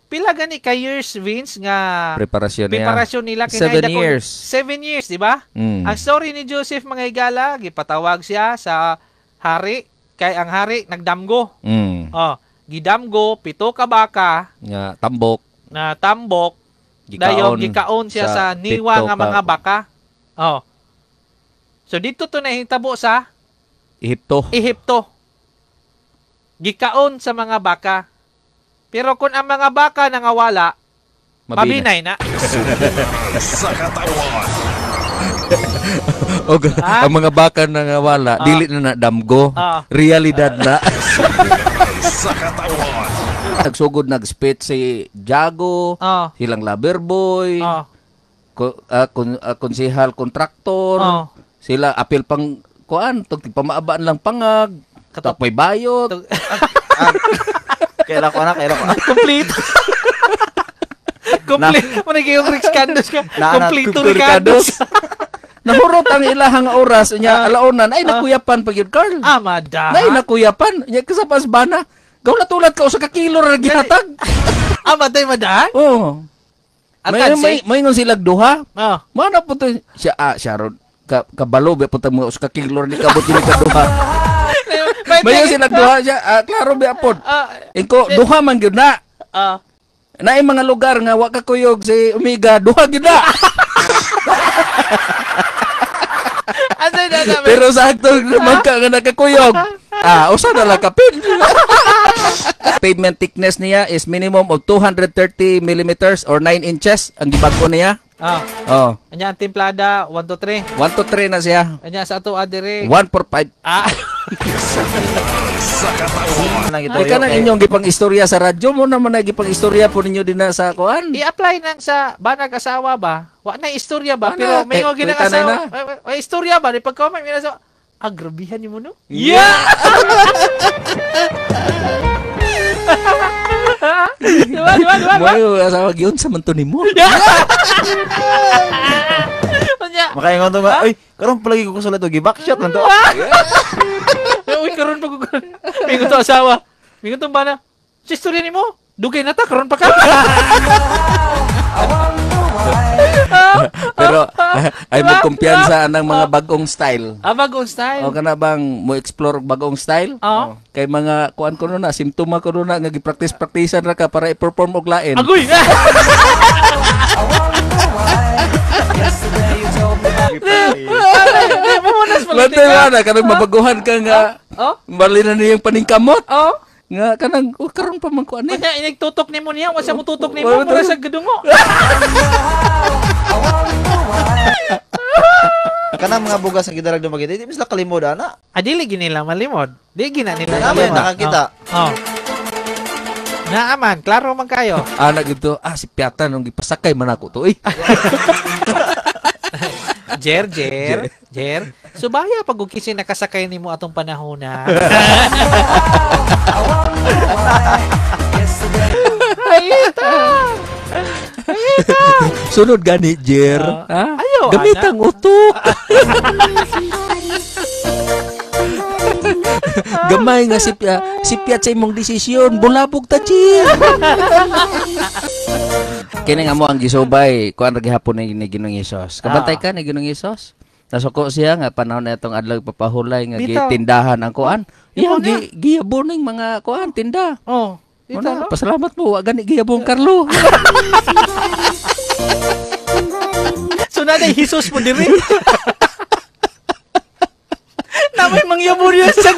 pila gani ka years, Vince, nga preparasyon nila 7 years. 7 years, di ba? Ang story ni Joseph mga higala, gipatawag siya sa hari, kay ang hari nagdamgo. Gidamgo 7 ka baka nga tambok dayon gikaon siya sa niwa nga mga baka. So dito to nahitabo sa Ehipto. Gikaon sa mga baka. Pero kung ang mga baka nangawala, mabinay na. Sa katawan. Ang mga baka nangawala, dili na damgo. Realidad na. Sa katawan. Nagsugod nag-spit si Jago, silang Loverboy, konsehal kontraktor, sila apil pang kuan, pamaabaan lang pangag, katok may bayot. Kailan ko na. Complete. Manigay yung Rick Candos ka. Complete to Ricardos. Nahurot ang ilahang oras niya alaonan ay nakuyapan pag yun, Carl. Madam. Nay nakuyapan, nya kasapas bana. Gawlatulat ka sa kakilo ra gihatag. Matay madahan? Oo. May ngon sila duha. Mana po to siya ron kabalo ba po mo sa kakilo ni kabot ni kaduha. May sila duha siya klaro ba po. Inko duha man gyud na. Naay mga lugar nga wa ka kuyog si Omega duha gyud na. Pero sakto naman ka nga nakakuyog. Usa na lang kapin. Pavement thickness niya is minimum of 230 millimeters or 9 inches ang gibag-o niya. Anya ang templada 1 to 3. 1 to 3 na siya. Anya sa ato adire 145. Ika na inyong gipang istorya sa radyo mo naman na gipang istorya po ninyo din na sa kuan. I-apply nang sa banag asawa ba? Wa na istorya ba? Pero may nga ginang asawa. May istorya ba? Di pag-comment may nasa grabihan niyo mo no? Yeah! Diba? Mo asawa gyud sa manto nimo. Makaingon to ba? Ay, karon palagi ko sulat og backshot man to. Uy, karon pag mingon to asawa. Mingon to bana. Si istorya nimo, dugay na ta karon pa ka. Pero ay mo kumpiyansa ng mga bagong style. Bagong style. O kana bang mo explore bagong style? Kay mga kuan ko na simptoma ko na nga gi-practice-practicean ra ka para i-perform og lain. Agoy. Late na kanang mabaguhan ka nga. Bali na niyang paningkamot. Nga kanang karon pa man ko ani. Kanya inigtutok nimo niya, wasa mo tutok nimo mura sa gadungo. Kanang mga bugas sa gidarag do magita, di misla kalimod ana. Dili ginila malimod. Di gina nila. Naman nakakita. Naaman, klaro man kayo. Anak gito, si Piata nung gipasakay man ako to. Jer. Subaya pag ukisin nakasakay nimo atong panahon na. Ayita. Sunod gani, Jer. Ayo, gamitang utok. Gamay nga si Piat sa imong desisyon. Bulabog ta, Jer. Kini nga mo ang gisubay. Kuan ra gihapon ni Ginoong Hesus. Kabantay ka ni Ginoong Hesus? Nasuko siya nga panahon na itong adlaw papahulay nga gitindahan ang kuan. Giyabon ning mga kuan tinda. Pasalamat mo wa gani giyabon Carlo. So nanay Jesus mo diri. Namay mangyabon yan sa